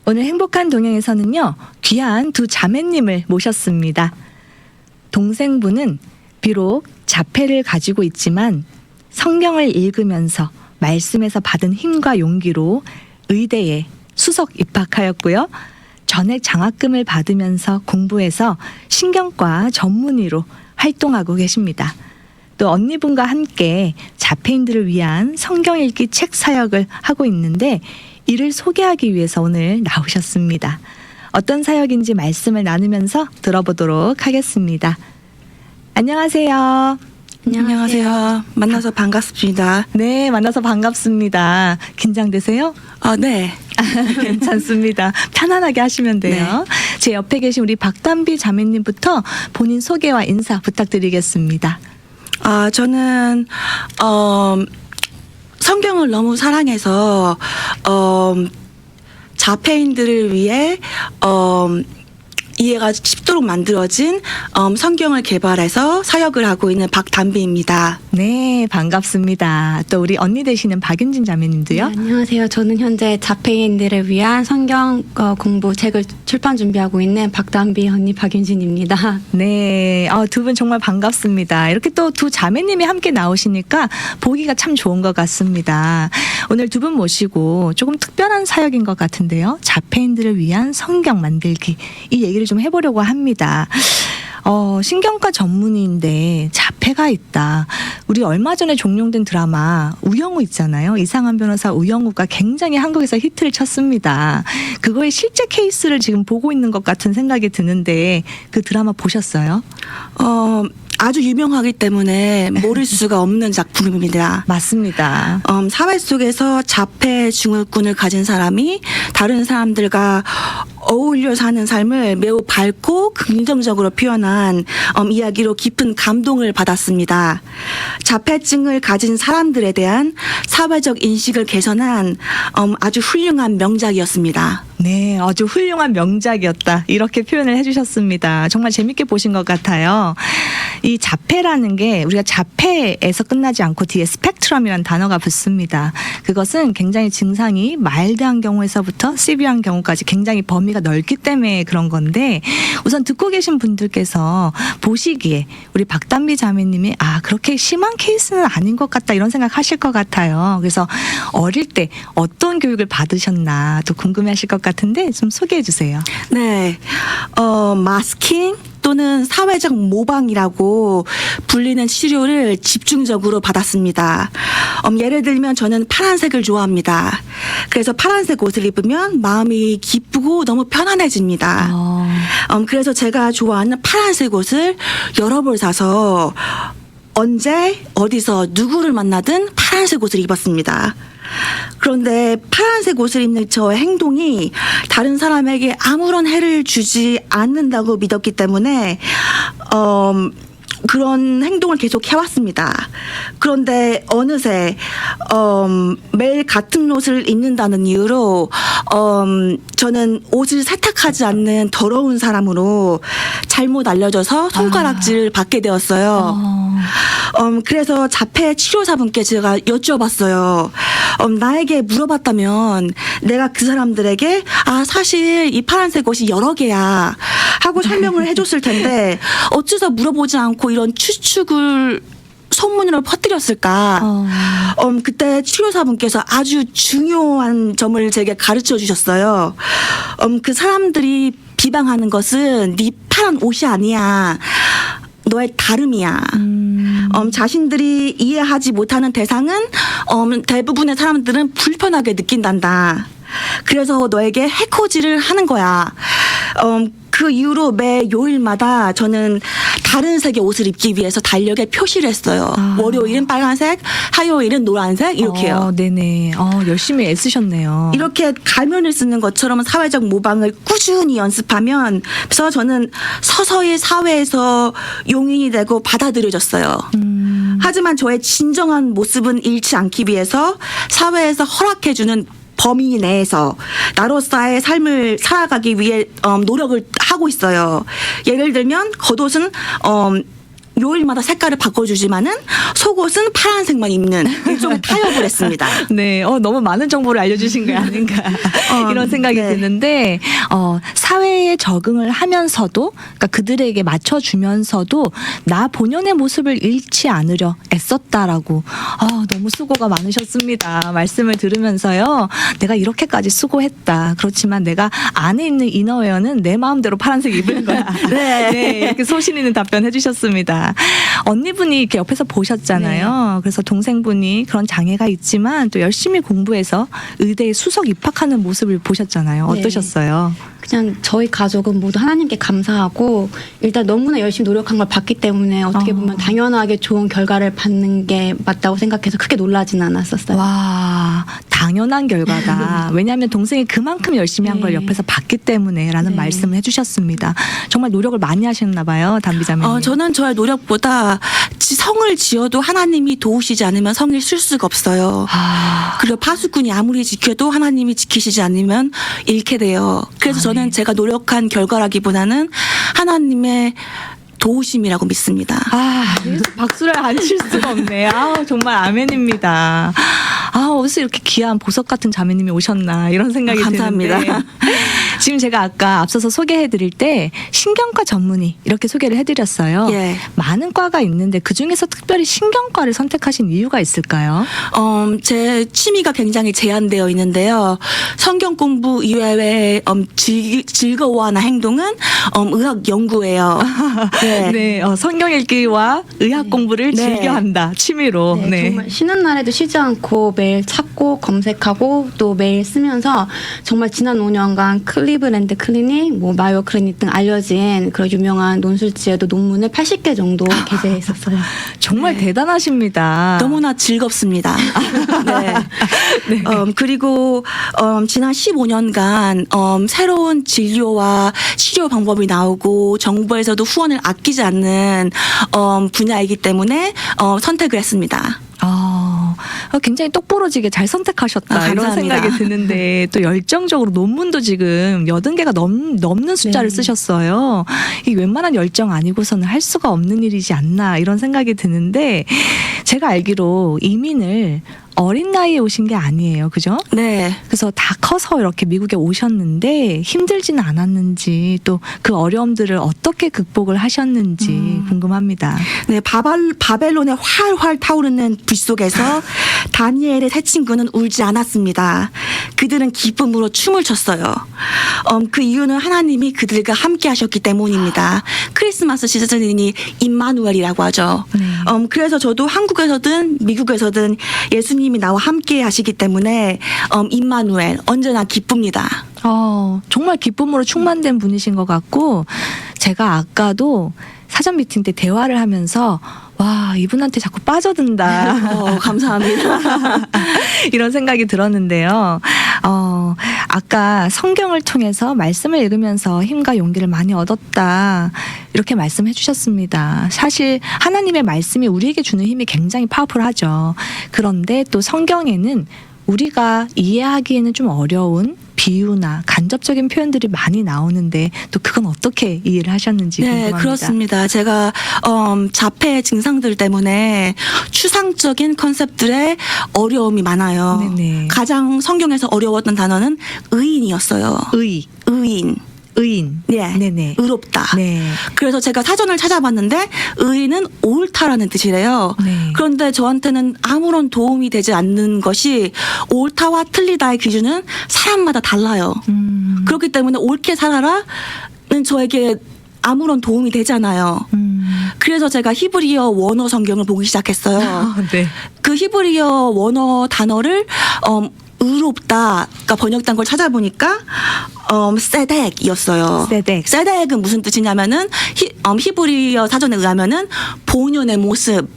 오늘 행복한 동행에서는요, 귀한 두 자매님을 모셨습니다. 동생분은 비록 자폐를 가지고 있지만 성경을 읽으면서 말씀에서 받은 힘과 용기로 의대에 수석 입학하였고요. 전액 장학금을 받으면서 공부해서 신경과 전문의로 활동하고 계십니다. 또 언니분과 함께 자폐인들을 위한 성경 읽기 책 사역을 하고 있는데 이를 소개하기 위해서 오늘 나오셨습니다. 어떤 사역인지 말씀을 나누면서 들어보도록 하겠습니다. 안녕하세요. 안녕하세요. 만나서 반갑습니다. 네, 만나서 반갑습니다. 긴장되세요? 네. 괜찮습니다. 편안하게 하시면 돼요. 네. 제 옆에 계신 우리 박담비 자매님부터 본인 소개와 인사 부탁드리겠습니다. 저는 성경을 너무 사랑해서 자폐인들을 위해 이해가 쉽도록 만들어진 성경을 개발해서 사역을 하고 있는 박담비입니다. 네, 반갑습니다. 또 우리 언니 되시는 박윤진 자매님도요. 네, 안녕하세요. 저는 현재 자폐인들을 위한 성경 공부 책을 출판 준비하고 있는 박담비 언니 박윤진입니다. 네, 두 분 정말 반갑습니다. 이렇게 또 두 자매님이 함께 나오시니까 보기가 참 좋은 것 같습니다. 오늘 두 분 모시고 조금 특별한 사역인 것 같은데요. 자폐인들을 위한 성경 만들기, 이 얘기를 좀 해보려고 합니다. 신경과 전문의인데 자폐가 있다. 우리 얼마 전에 종영된 드라마 우영우 있잖아요. 이상한 변호사 우영우가 굉장히 한국에서 히트를 쳤습니다. 그거의 실제 케이스를 지금 보고 있는 것 같은 생각이 드는데 그 드라마 보셨어요? 아주 유명하기 때문에 모를 수가 없는 작품입니다. 맞습니다. 사회 속에서 자폐 증후군을 가진 사람이 다른 사람들과 어울려 사는 삶을 매우 밝고 긍정적으로 표현한 이야기로 깊은 감동을 받았습니다. 자폐증을 가진 사람들에 대한 사회적 인식을 개선한 아주 훌륭한 명작이었습니다. 네, 아주 훌륭한 명작이었다. 이렇게 표현을 해주셨습니다. 정말 재밌게 보신 것 같아요. 이 자폐라는 게 우리가 자폐에서 끝나지 않고 뒤에 스펙트럼이라는 단어가 붙습니다. 그것은 굉장히 증상이 마일드한 경우에서부터 시비한 경우까지 굉장히 범위가 넓기 때문에 그런 건데 우선 듣고 계신 분들께서 보시기에 우리 박담비 자매님이 그렇게 심한 케이스는 아닌 것 같다 이런 생각하실 것 같아요. 그래서 어릴 때 어떤 교육을 받으셨나 또 궁금해하실 것 같은데 좀 소개해 주세요. 네, 마스킹 또는 사회적 모방이라고 불리는 치료를 집중적으로 받았습니다. 예를 들면 저는 파란색을 좋아합니다. 그래서 파란색 옷을 입으면 마음이 기쁘고 너무 편안해집니다. 그래서 제가 좋아하는 파란색 옷을 여러 벌 사서 언제 어디서 누구를 만나든 파란색 옷을 입었습니다. 그런데 파란색 옷을 입는 저의 행동이 다른 사람에게 아무런 해를 주지 않는다고 믿었기 때문에 그런 행동을 계속 해왔습니다. 그런데 어느새 매일 같은 옷을 입는다는 이유로 저는 옷을 세탁하지 않는 더러운 사람으로 잘못 알려져서 손가락질을 받게 되었어요. 그래서 자폐 치료사분께 제가 여쭤봤어요. 나에게 물어봤다면 내가 그 사람들에게 사실 이 파란색 옷이 여러 개야 하고 설명을 해줬을 텐데 어째서 물어보지 않고 이런 추측을 소문으로 퍼뜨렸을까? 그때 치료사분께서 아주 중요한 점을 제게 가르쳐 주셨어요. 그 사람들이 비방하는 것은 네 파란 옷이 아니야. 너의 다름이야. 자신들이 이해하지 못하는 대상은 대부분의 사람들은 불편하게 느낀단다. 그래서 너에게 해코지를 하는 거야. 그 이후로 매 요일마다 저는 다른 색의 옷을 입기 위해서 달력에 표시를 했어요. 월요일은 빨간색, 화요일은 노란색 이렇게요. 네네. 열심히 애쓰셨네요. 이렇게 가면을 쓰는 것처럼 사회적 모방을 꾸준히 연습하면 그래서 저는 서서히 사회에서 용인이 되고 받아들여졌어요. 하지만 저의 진정한 모습은 잃지 않기 위해서 사회에서 허락해주는 범위 내에서 나로서의 삶을 살아가기 위해 노력을 하고 있어요. 예를 들면 겉옷은 요일마다 색깔을 바꿔주지만은 속옷은 파란색만 입는 일종의 타협을 했습니다. 네, 너무 많은 정보를 알려주신 게 아닌가 이런 생각이 네. 드는데 사회에 적응을 하면서도 그러니까 그들에게 맞춰주면서도 나 본연의 모습을 잃지 않으려 애썼다라고 너무 수고가 많으셨습니다. 말씀을 들으면서요. 내가 이렇게까지 수고했다. 그렇지만 내가 안에 있는 이너웨어는 내 마음대로 파란색 입은 거야. 네, 이렇게 소신 있는 답변 해주셨습니다. 언니분이 이렇게 옆에서 보셨잖아요. 그래서 동생분이 그런 장애가 있지만 또 열심히 공부해서 의대에 수석 입학하는 모습을 보셨잖아요. 네. 어떠셨어요? 그냥 저희 가족은 모두 하나님께 감사하고 일단 너무나 열심히 노력한 걸 봤기 때문에 어떻게 보면 당연하게 좋은 결과를 받는 게 맞다고 생각해서 크게 놀라지는 않았었어요. 와, 당연한 결과다. 왜냐하면 동생이 그만큼 열심히 한 걸 네. 옆에서 봤기 때문에라는 네. 말씀을 해주셨습니다. 정말 노력을 많이 하셨나 봐요, 담비자매님. 저는 저의 노력보다 성을 지어도 하나님이 도우시지 않으면 성을 쓸 수가 없어요. 그리고 파수꾼이 아무리 지켜도 하나님이 지키시지 않으면 잃게 돼요. 그래서 저는 제가 노력한 결과라기보다는 하나님의 도우심이라고 믿습니다. 여기서 박수를 안 칠 수가 없네. 정말 아멘입니다. 어디서 이렇게 귀한 보석 같은 자매님이 오셨나 이런 생각이 감사합니다. 드는데 지금 제가 아까 앞서서 소개해드릴 때 신경과 전문의 이렇게 소개를 해드렸어요. 예. 많은 과가 있는데 그중에서 특별히 신경과를 선택하신 이유가 있을까요? 제 취미가 굉장히 제한되어 있는데요. 성경 공부 이외에 즐거워하는 행동은 의학 연구예요. 네. 네, 성경 읽기와 의학 공부를 네. 즐겨한다. 취미로. 네, 정말 쉬는 날에도 쉬지 않고 매일 찾고 검색하고 또 매일 쓰면서 정말 지난 5년간 클리브랜드 클리닉, 마요 클리닉 등 알려진 그런 유명한 논술지에도 논문을 80개 정도 게재했었어요. 정말 대단하십니다. 너무나 즐겁습니다. 네. 그리고 지난 15년간 새로운 진료와 치료 방법이 나오고 정부에서도 후원을 아끼지 않는 분야이기 때문에 선택을 했습니다. 굉장히 똑부러지게 잘 선택하셨다 이런 감사합니다. 생각이 드는데 또 열정적으로 논문도 지금 80개가 넘는 숫자를 네. 쓰셨어요. 이 웬만한 열정 아니고서는 할 수가 없는 일이지 않나 이런 생각이 드는데 제가 알기로 이민을 어린 나이에 오신 게 아니에요. 그죠? 네. 그래서 다 커서 이렇게 미국에 오셨는데 힘들지는 않았는지 또 그 어려움들을 어떻게 극복을 하셨는지 궁금합니다. 네, 바벨론의 활활 타오르는 불 속에서 다니엘의 세 친구는 울지 않았습니다. 그들은 기쁨으로 춤을 췄어요. 그 이유는 하나님이 그들과 함께 하셨기 때문입니다. 크리스마스 시즌이니 임마누엘이라고 하죠. 그래서 저도 한국에서든 미국에서든 예수님이 나와 함께 하시기 때문에 임마누엘 언제나 기쁩니다. 정말 기쁨으로 충만된 분이신 것 같고 제가 아까도 사전 미팅 때 대화를 하면서 와 이분한테 자꾸 빠져든다. 감사합니다. 이런 생각이 들었는데요. 아까 성경을 통해서 말씀을 읽으면서 힘과 용기를 많이 얻었다. 이렇게 말씀해 주셨습니다. 사실 하나님의 말씀이 우리에게 주는 힘이 굉장히 파워풀하죠. 그런데 또 성경에는 우리가 이해하기에는 좀 어려운 비유나 간접적인 표현들이 많이 나오는데 또 그건 어떻게 이해를 하셨는지 궁금합니다. 네, 그렇습니다. 제가 자폐 증상들 때문에 추상적인 컨셉들의 어려움이 많아요. 네네. 가장 성경에서 어려웠던 단어는 의인이었어요. 의인. 네. 네네. 의롭다. 네. 그래서 제가 사전을 찾아봤는데 의인은 옳다라는 뜻이래요. 네. 그런데 저한테는 아무런 도움이 되지 않는 것이 옳다와 틀리다의 기준은 사람마다 달라요. 그렇기 때문에 옳게 살아라는 저에게 아무런 도움이 되잖아요. 그래서 제가 히브리어 원어 성경을 보기 시작했어요. 네. 그 히브리어 원어 단어를 의롭다가 번역된 걸 찾아보니까 세덱이었어요. 세덱. 세덱은 무슨 뜻이냐면은 히브리어 사전에 의하면은 본연의 모습,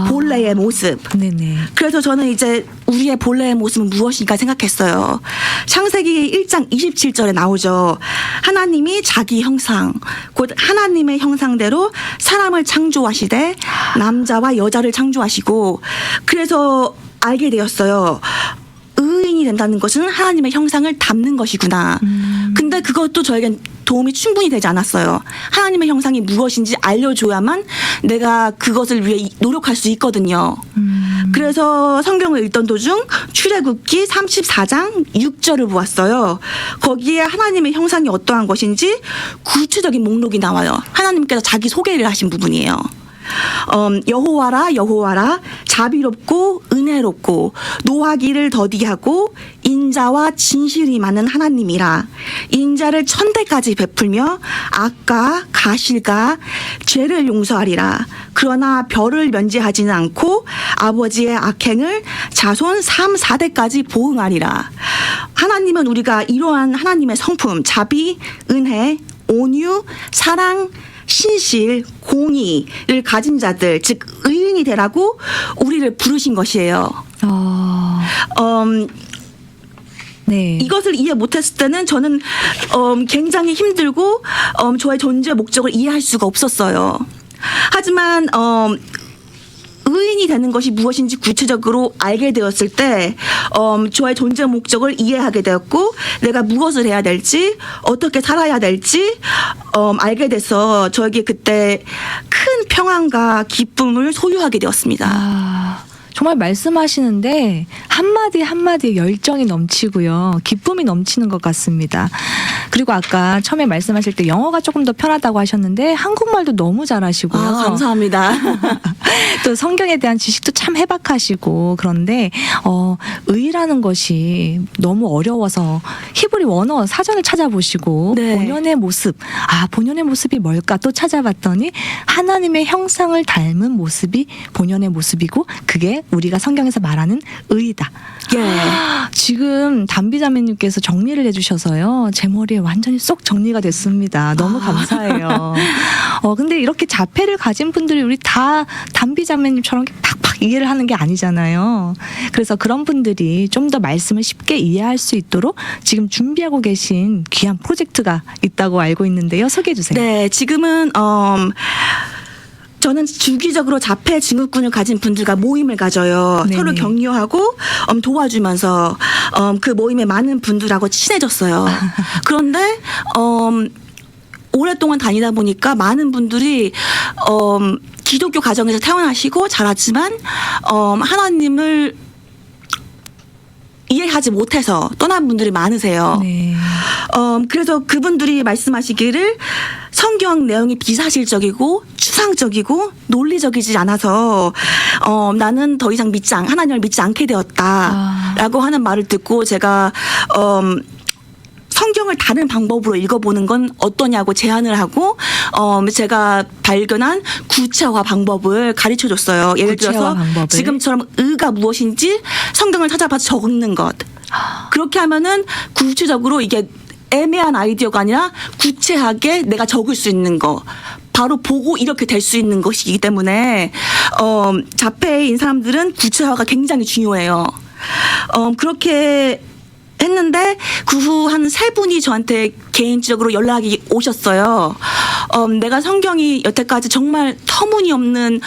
본래의 모습. 네네. 그래서 저는 이제 우리의 본래의 모습은 무엇인가 생각했어요. 창세기 1장 27절에 나오죠. 하나님이 자기 형상, 곧 하나님의 형상대로 사람을 창조하시되 남자와 여자를 창조하시고 그래서 알게 되었어요. 의인이 된다는 것은 하나님의 형상을 담는 것이구나. 근데 그런데 그것도 저에겐 도움이 충분히 되지 않았어요. 하나님의 형상이 무엇인지 알려줘야만 내가 그것을 위해 노력할 수 있거든요. 그래서 성경을 읽던 도중 출애굽기 34장 6절을 보았어요. 거기에 하나님의 형상이 어떠한 것인지 구체적인 목록이 나와요. 하나님께서 자기 소개를 하신 부분이에요. 여호와라 여호와라 자비롭고 은혜롭고 노하기를 더디하고 인자와 진실이 많은 하나님이라. 인자를 천대까지 베풀며 악과 가실과 죄를 용서하리라. 그러나 별을 면제하지는 않고 아버지의 악행을 자손 3, 4대까지 보응하리라. 하나님은 우리가 이러한 하나님의 성품 자비, 은혜, 온유, 사랑, 신실, 공의를 가진 자들, 즉 의인이 되라고 우리를 부르신 것이에요. 네. 이것을 이해 못했을 때는 저는 굉장히 힘들고 저의 존재 목적을 이해할 수가 없었어요. 하지만 의인이 되는 것이 무엇인지 구체적으로 알게 되었을 때 저의 존재 목적을 이해하게 되었고 내가 무엇을 해야 될지 어떻게 살아야 될지 알게 돼서 저에게 그때 큰 평안과 기쁨을 소유하게 되었습니다. 정말 말씀하시는데 한마디 한마디에 열정이 넘치고요. 기쁨이 넘치는 것 같습니다. 그리고 아까 처음에 말씀하실 때 영어가 조금 더 편하다고 하셨는데 한국말도 너무 잘하시고요. 감사합니다. 또 성경에 대한 지식도 참 해박하시고 그런데 의라는 것이 너무 어려워서 히브리 원어 사전을 찾아보시고 네. 본연의 모습, 본연의 모습이 뭘까 또 찾아봤더니 하나님의 형상을 닮은 모습이 본연의 모습이고 그게 우리가 성경에서 말하는 의다. 예. 지금 담비자매님께서 정리를 해주셔서요. 제 머리에 완전히 쏙 정리가 됐습니다. 너무 감사해요. 근데 이렇게 자폐를 가진 분들이 우리 다 담비자매님처럼 팍팍 이해를 하는 게 아니잖아요. 그래서 그런 분들이 좀 더 말씀을 쉽게 이해할 수 있도록 지금 준비하고 계신 귀한 프로젝트가 있다고 알고 있는데요. 소개해 주세요. 네, 지금은 저는 주기적으로 자폐 증후군을 가진 분들과 모임을 가져요. 네네. 서로 격려하고 도와주면서 그 모임에 많은 분들하고 친해졌어요. 그런데 오랫동안 다니다 보니까 많은 분들이 기독교 가정에서 태어나시고 자랐지만 하나님을 이해하지 못해서 떠난 분들이 많으세요. 네. 그래서 그분들이 말씀하시기를 성경 내용이 비사실적이고 추상적이고 논리적이지 않아서 나는 더 이상 하나님을 믿지 않게 되었다라고 하는 말을 듣고 제가 성경을 다른 방법으로 읽어보는 건 어떠냐고 제안을 하고 제가 발견한 구체화 방법을 가르쳐줬어요. 예를 들어서 방법을. 지금처럼 의가 무엇인지 성경을 찾아봐서 적는 것. 그렇게 하면은 구체적으로 이게 애매한 아이디어가 아니라 구체하게 내가 적을 수 있는 거. 바로 보고 이렇게 될 수 있는 것이기 때문에 자폐인 사람들은 구체화가 굉장히 중요해요. 그렇게 했는데 그 후 한 3분이 저한테 개인적으로 연락이 오셨어요. 내가 성경이 여태까지 정말 터무니없는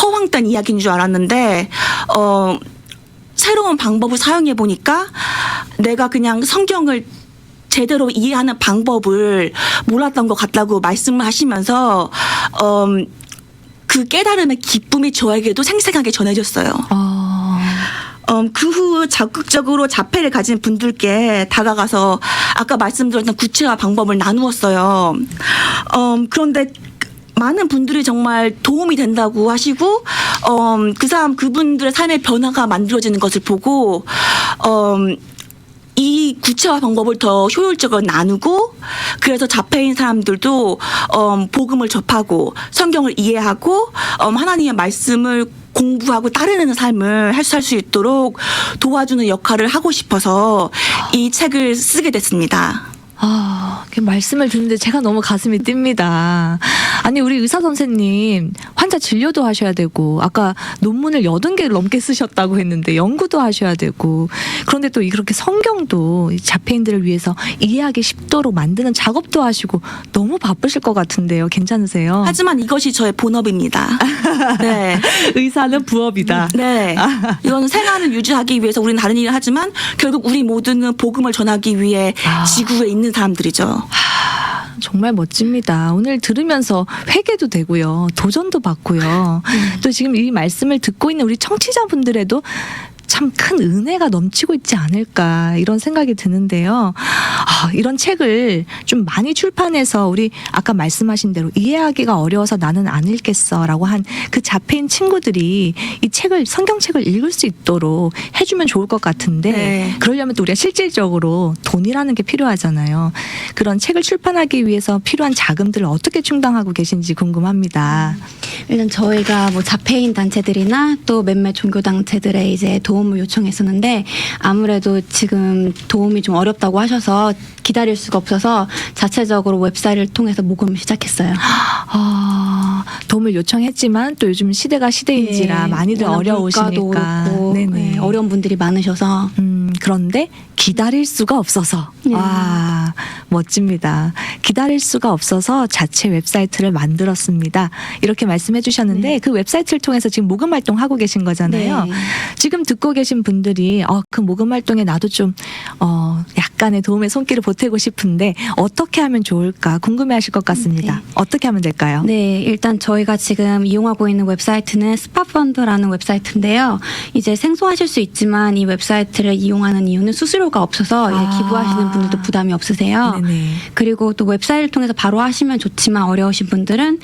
허황된 이야기인 줄 알았는데 새로운 방법을 사용해 보니까 내가 그냥 성경을 제대로 이해하는 방법을 몰랐던 것 같다고 말씀을 하시면서 그 깨달음의 기쁨이 저에게도 생생하게 전해졌어요. 그 후 적극적으로 자폐를 가진 분들께 다가가서 아까 말씀드렸던 구체화 방법을 나누었어요. 그런데 많은 분들이 정말 도움이 된다고 하시고 그분들의 삶의 변화가 만들어지는 것을 보고 이 구체화 방법을 더 효율적으로 나누고 그래서 자폐인 사람들도 복음을 접하고 성경을 이해하고 하나님의 말씀을 공부하고 따르는 삶을 살 수 있도록 도와주는 역할을 하고 싶어서 이 책을 쓰게 됐습니다. 이렇게 말씀을 듣는데 제가 너무 가슴이 뜁니다. 아니 우리 의사 선생님 환자 진료도 하셔야 되고 아까 논문을 80개를 넘게 쓰셨다고 했는데 연구도 하셔야 되고 그런데 또 이렇게 성경도 자폐인들을 위해서 이해하기 쉽도록 만드는 작업도 하시고 너무 바쁘실 것 같은데요. 괜찮으세요? 하지만 이것이 저의 본업입니다. 네. 의사는 부업이다. 네. 이건 생활을 유지하기 위해서 우리는 다른 일을 하지만 결국 우리 모두는 복음을 전하기 위해 지구에 있는 사람들이죠. 정말 멋집니다. 오늘 들으면서 회개도 되고요. 도전도 받고요. 또 지금 이 말씀을 듣고 있는 우리 청취자분들에도 참 큰 은혜가 넘치고 있지 않을까 이런 생각이 드는데요. 이런 책을 좀 많이 출판해서 우리 아까 말씀하신 대로 이해하기가 어려워서 나는 안 읽겠어라고 한 그 자폐인 친구들이 이 책을 성경책을 읽을 수 있도록 해주면 좋을 것 같은데 네. 그러려면 또 우리가 실질적으로 돈이라는 게 필요하잖아요. 그런 책을 출판하기 위해서 필요한 자금들을 어떻게 충당하고 계신지 궁금합니다. 일단 저희가 뭐 자폐인 단체들이나 또 몇몇 종교 단체들의 이제 도움을 요청했었는데 아무래도 지금 도움이 좀 어렵다고 하셔서 기다릴 수가 없어서 자체적으로 웹사이트를 통해서 모금을 시작했어요. 도움을 요청했지만 또 요즘 시대가 시대인지라 네, 많이들 워낙 어려우시니까. 물가도 오르고, 네네. 네, 어려운 분들이 많으셔서 그런데 기다릴 수가 없어서. 네. 와, 멋집니다. 기다릴 수가 없어서 자체 웹사이트를 만들었습니다. 이렇게 말씀해 주셨는데 네. 그 웹사이트를 통해서 지금 모금 활동하고 계신 거잖아요. 네. 지금 듣고 계신 분들이 그 모금 활동에 나도 좀 약간의 도움의 손길을 보태고 싶은데 어떻게 하면 좋을까 궁금해하실 것 같습니다. 네. 어떻게 하면 될까요? 네, 일단 저희가 지금 이용하고 있는 웹사이트는 스파펀드라는 웹사이트인데요. 이제 생소하실 수 있지만 이 웹사이트를 이용하는 이유는 수수료가 없어서 이제 기부하시는 분들도 부담이 없으세요. 네네. 그리고 또 웹사이트를 통해서 바로 하시면 좋지만 어려우신 분들은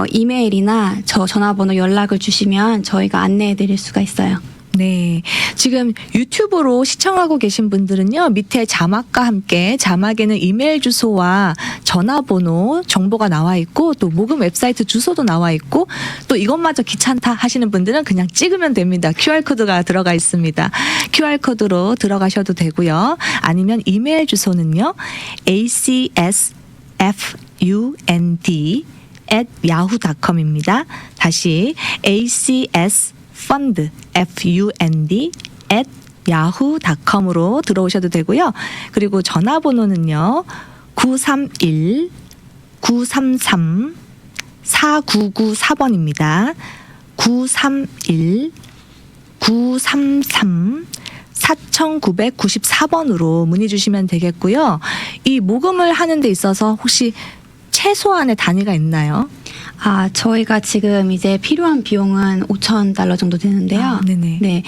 이메일이나 저 전화번호 연락을 주시면 저희가 안내해 드릴 수가 있어요. 네. 지금 유튜브로 시청하고 계신 분들은요, 밑에 자막과 함께 자막에는 이메일 주소와 전화번호 정보가 나와 있고, 또 모금 웹사이트 주소도 나와 있고, 또 이것마저 귀찮다 하시는 분들은 그냥 찍으면 됩니다. QR코드가 들어가 있습니다. QR코드로 들어가셔도 되고요. 아니면 이메일 주소는요, acsfund@yahoo.com입니다. 다시 acsfund yahoo.com으로 들어오셔도 되고요. 그리고 전화번호는요. 931-933-4994번입니다. 931-933-4994번으로 문의 주시면 되겠고요. 이 모금을 하는 데 있어서 혹시 최소한의 단위가 있나요? 저희가 지금 이제 필요한 비용은 $5,000 정도 되는데요. 네네. 네.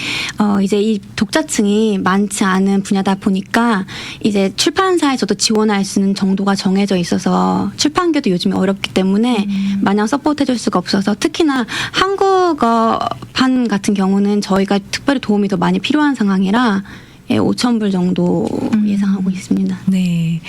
이제 이 독자층이 많지 않은 분야다 보니까 이제 출판사에서도 지원할 수 있는 정도가 정해져 있어서 출판계도 요즘에 어렵기 때문에 마냥 서포트해 줄 수가 없어서 특히나 한국어판 같은 경우는 저희가 특별히 도움이 더 많이 필요한 상황이라 5,000불 정도 예상하고 있습니다. 네.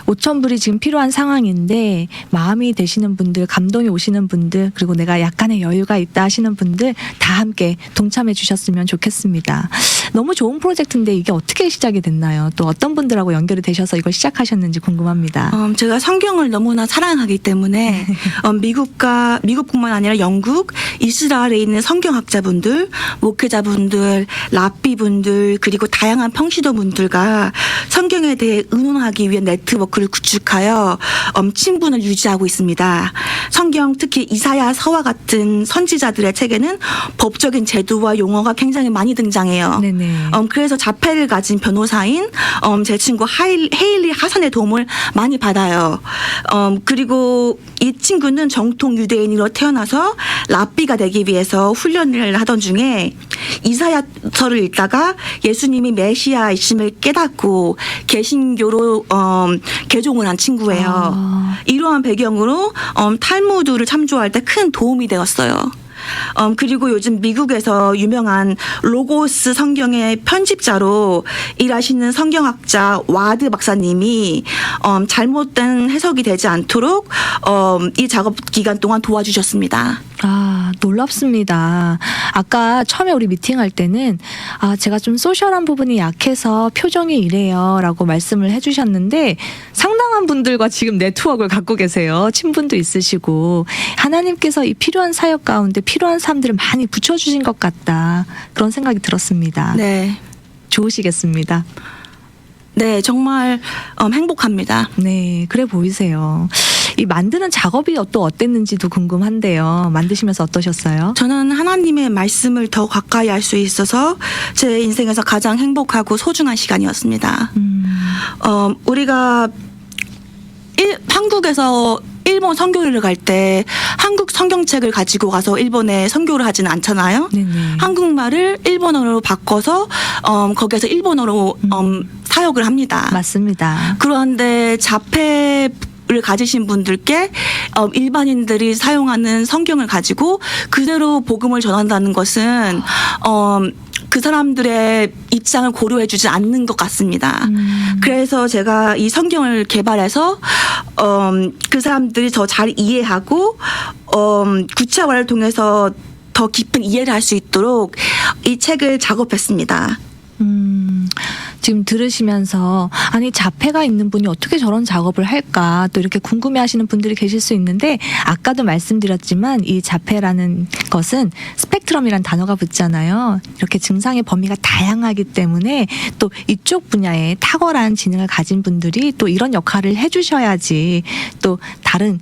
5,000불이 지금 필요한 상황인데 마음이 되시는 분들, 감동이 오시는 분들, 그리고 내가 약간의 여유가 있다 하시는 분들 다 함께 동참해 주셨으면 좋겠습니다. 너무 좋은 프로젝트인데 이게 어떻게 시작이 됐나요? 또 어떤 분들하고 연결이 되셔서 이걸 시작하셨는지 궁금합니다. 제가 성경을 너무나 사랑하기 때문에 미국뿐만 아니라 영국, 이스라엘에 있는 성경학자분들, 목회자분들, 랍비분들 그리고 다양한 평시도분들과 성경에 대해 의논하기 위한 네트워크를 구축하여 친분을 유지하고 있습니다. 성경 특히 이사야서와 같은 선지자들의 책에는 법적인 제도와 용어가 굉장히 많이 등장해요. 네네. 그래서 자폐를 가진 변호사인 제 친구 헤일리 하산의 도움을 많이 받아요. 그리고 이 친구는 정통 유대인으로 태어나서 랍비가 되기 위해서 훈련을 하던 중에 이사야서를 읽다가 예수님이 메시아이심을 깨닫고 개신교로 개종을 한 친구예요. 이러한 배경으로 탈무드를 참조할 때 큰 도움이 되었어요. 그리고 요즘 미국에서 유명한 로고스 성경의 편집자로 일하시는 성경학자 와드 박사님이 잘못된 해석이 되지 않도록 이 작업 기간 동안 도와주셨습니다. 놀랍습니다. 아까 처음에 우리 미팅할 때는 제가 좀 소셜한 부분이 약해서 표정이 이래요 라고 말씀을 해주셨는데 상당한 분들과 지금 네트워크를 갖고 계세요. 친분도 있으시고 하나님께서 이 필요한 사역 가운데 필요한 사람들을 많이 붙여주신 것 같다. 그런 생각이 들었습니다. 네. 좋으시겠습니다. 네, 정말 행복합니다. 네, 그래 보이세요. 이 만드는 작업이 또 어땠는지도 궁금한데요. 만드시면서 어떠셨어요? 저는 하나님의 말씀을 더 가까이 할 수 있어서 제 인생에서 가장 행복하고 소중한 시간이었습니다. 우리가 한국에서 일본 선교를 갈 때 한국 성경책을 가지고 가서 일본에 선교를 하지는 않잖아요. 네네. 한국말을 일본어로 바꿔서 거기에서 일본어로 사역을 합니다. 맞습니다. 그런데 자폐를 가지신 분들께 일반인들이 사용하는 성경을 가지고 그대로 복음을 전한다는 것은 그 사람들의 입장을 고려해주지 않는 것 같습니다. 그래서 제가 이 성경을 개발해서 그 사람들이 더 잘 이해하고 구체화를 통해서 더 깊은 이해를 할 수 있도록 이 책을 작업했습니다. 지금 들으시면서 아니 자폐가 있는 분이 어떻게 저런 작업을 할까 또 이렇게 궁금해하시는 분들이 계실 수 있는데 아까도 말씀드렸지만 이 자폐라는 것은 스펙트럼이란 단어가 붙잖아요. 이렇게 증상의 범위가 다양하기 때문에 또 이쪽 분야에 탁월한 지능을 가진 분들이 또 이런 역할을 해주셔야지 또 다른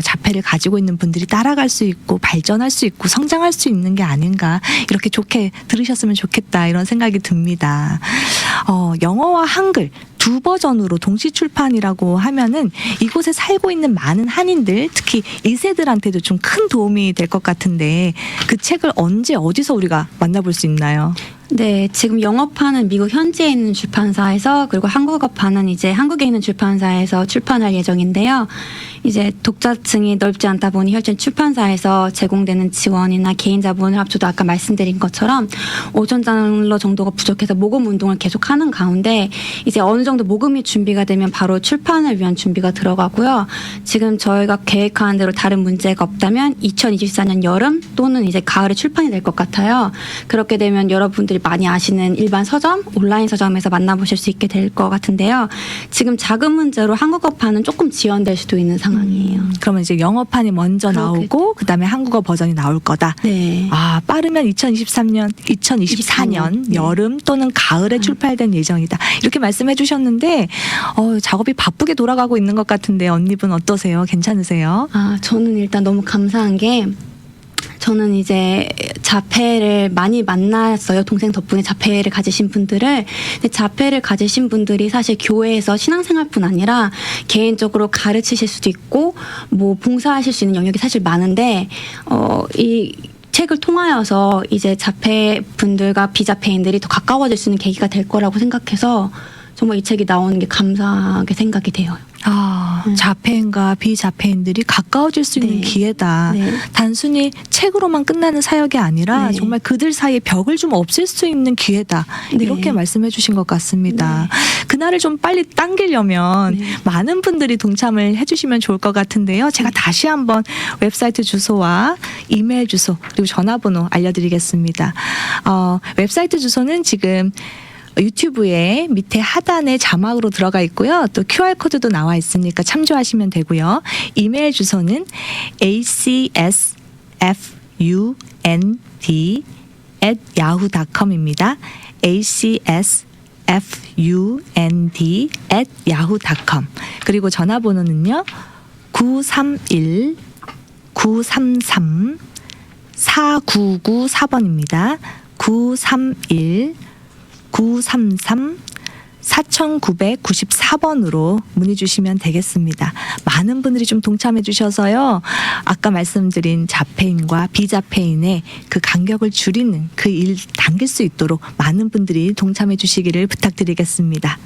자폐를 가지고 있는 분들이 따라갈 수 있고 발전할 수 있고 성장할 수 있는 게 아닌가 이렇게 좋게 들으셨으면 좋겠다 이런 생각이 듭니다. 영어와 한글 두 버전으로 동시 출판이라고 하면은 이곳에 살고 있는 많은 한인들 특히 1세들한테도 좀 큰 도움이 될 것 같은데 그 책을 언제 어디서 우리가 만나볼 수 있나요? 네, 지금 영어판은 미국 현지에 있는 출판사에서 그리고 한국어판은 이제 한국에 있는 출판사에서 출판할 예정인데요. 이제 독자층이 넓지 않다 보니 혈전 출판사에서 제공되는 지원이나 개인 자본을 합쳐도 아까 말씀드린 것처럼 5천 달러 정도가 부족해서 모금 운동을 계속하는 가운데 이제 어느 정도 모금이 준비가 되면 바로 출판을 위한 준비가 들어가고요. 지금 저희가 계획한 대로 다른 문제가 없다면 2024년 여름 또는 이제 가을에 출판이 될 것 같아요. 그렇게 되면 여러분들이 많이 아시는 일반 서점, 온라인 서점에서 만나보실 수 있게 될 것 같은데요. 지금 작은 문제로 한국어판은 조금 지연될 수도 있는 상황이에요. 그러면 이제 영어판이 먼저 나오고 그다음에 한국어 버전이 나올 거다. 네. 아, 빠르면 2024년 네. 여름 또는 가을에 출판된 예정이다. 이렇게 말씀해 주셨는데 작업이 바쁘게 돌아가고 있는 것 같은데 언니분 어떠세요? 괜찮으세요? 저는 일단 너무 감사한 게 저는 이제 자폐를 많이 만났어요. 동생 덕분에 자폐를 가지신 분들을. 근데 자폐를 가지신 분들이 사실 교회에서 신앙생활뿐 아니라 개인적으로 가르치실 수도 있고 뭐 봉사하실 수 있는 영역이 사실 많은데 이 책을 통하여서 이제 자폐 분들과 비자폐인들이 더 가까워질 수 있는 계기가 될 거라고 생각해서 정말 이 책이 나오는 게 감사하게 생각이 돼요. 자폐인과 비자폐인들이 가까워질 수 있는 네. 기회다. 네. 단순히 책으로만 끝나는 사역이 아니라 네. 정말 그들 사이에 벽을 좀 없앨 수 있는 기회다. 네. 이렇게 말씀해 주신 것 같습니다. 그날을 좀 빨리 당기려면 네. 많은 분들이 동참을 해주시면 좋을 것 같은데요. 제가 다시 한번 웹사이트 주소와 이메일 주소 그리고 전화번호 알려드리겠습니다. 웹사이트 주소는 지금 유튜브에 밑에 하단에 자막으로 들어가 있고요. 또 QR코드도 나와 있으니까 참조하시면 되고요. 이메일 주소는 acsfund@yahoo.com입니다. acsfund@yahoo.com. 그리고 전화번호는요. 931-933-4994번입니다. 931-933-4994번으로 문의 주시면 되겠습니다. 많은 분들이 좀 동참해 주셔서요. 아까 말씀드린 자폐인과 비자폐인의 그 간격을 줄이는 그 일 당길 수 있도록 많은 분들이 동참해 주시기를 부탁드리겠습니다.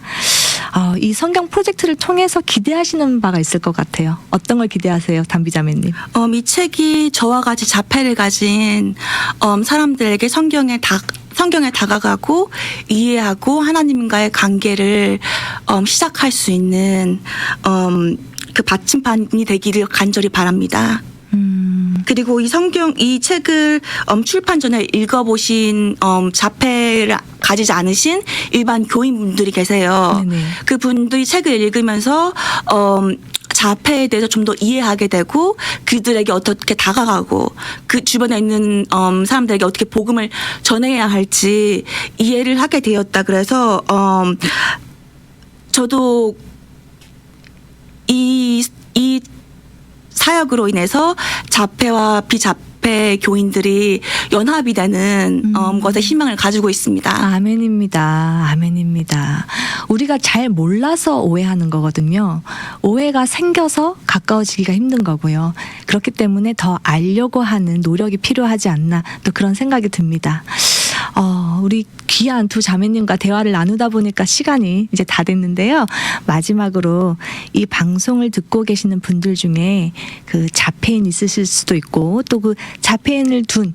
이 성경 프로젝트를 통해서 기대하시는 바가 있을 것 같아요. 어떤 걸 기대하세요, 담비자매님? 이 책이 저와 같이 자폐를 가진 사람들에게 성경에 다가가고 이해하고 하나님과의 관계를 시작할 수 있는 그 받침판이 되기를 간절히 바랍니다. 그리고 이 책을 출판 전에 읽어보신 자폐를 가지지 않으신 일반 교인분들이 계세요. 네네. 그분들이 책을 읽으면서 자폐에 대해서 좀 더 이해하게 되고 그들에게 어떻게 다가가고 그 주변에 있는 사람들에게 어떻게 복음을 전해야 할지 이해를 하게 되었다. 그래서 저도 이 사역으로 인해서 자폐와 자폐 교인들이 연합이 되는 것에 희망을 가지고 있습니다. 아멘입니다. 아멘입니다. 우리가 잘 몰라서 오해하는 거거든요. 오해가 생겨서 가까워지기가 힘든 거고요. 그렇기 때문에 더 알려고 하는 노력이 필요하지 않나 또 그런 생각이 듭니다. 우리 귀한 두 자매님과 대화를 나누다 보니까 시간이 이제 다 됐는데요. 마지막으로 이 방송을 듣고 계시는 분들 중에 그 자폐인 있으실 수도 있고 또 그 자폐인을 둔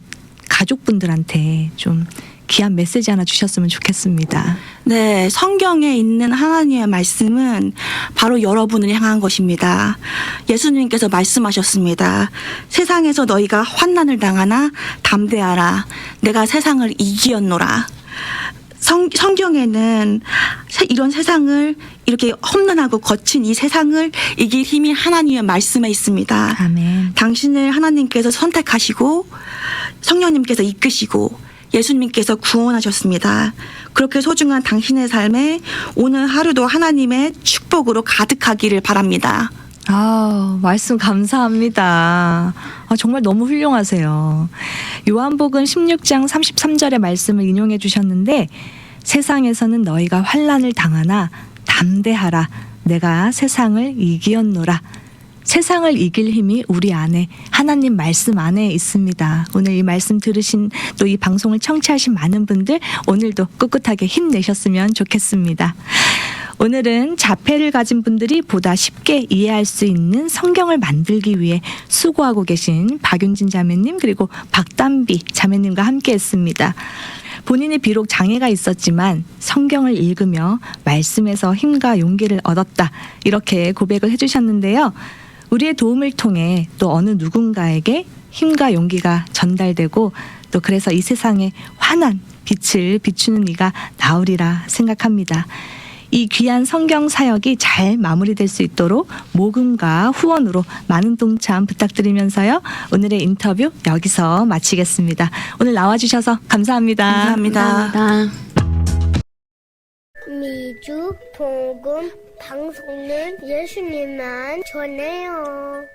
가족분들한테 좀 귀한 메시지 하나 주셨으면 좋겠습니다. 네, 성경에 있는 하나님의 말씀은 바로 여러분을 향한 것입니다. 예수님께서 말씀하셨습니다. 세상에서 너희가 환난을 당하나 담대하라. 내가 세상을 이기었노라. 성경에는 이런 세상을 이렇게 험난하고 거친 이 세상을 이길 힘이 하나님의 말씀에 있습니다. 아멘. 당신을 하나님께서 선택하시고 성령님께서 이끄시고 예수님께서 구원하셨습니다. 그렇게 소중한 당신의 삶에 오늘 하루도 하나님의 축복으로 가득하기를 바랍니다. 말씀 감사합니다. 정말 너무 훌륭하세요. 요한복음 16장 33절의 말씀을 인용해 주셨는데 세상에서는 너희가 환난을 당하나 담대하라. 내가 세상을 이기었노라. 세상을 이길 힘이 우리 안에 하나님 말씀 안에 있습니다. 오늘 이 말씀 들으신 또 이 방송을 청취하신 많은 분들 오늘도 꿋꿋하게 힘내셨으면 좋겠습니다. 오늘은 자폐를 가진 분들이 보다 쉽게 이해할 수 있는 성경을 만들기 위해 수고하고 계신 박윤진 자매님 그리고 박담비 자매님과 함께했습니다. 본인이 비록 장애가 있었지만 성경을 읽으며 말씀에서 힘과 용기를 얻었다 이렇게 고백을 해주셨는데요. 우리의 도움을 통해 또 어느 누군가에게 힘과 용기가 전달되고 또 그래서 이 세상에 환한 빛을 비추는 이가 나오리라 생각합니다. 이 귀한 성경 사역이 잘 마무리될 수 있도록 모금과 후원으로 많은 동참 부탁드리면서요. 오늘의 인터뷰 여기서 마치겠습니다. 오늘 나와주셔서 감사합니다. 감사합니다. 감사합니다. 미주 복음 방송은 예수님만 전해요.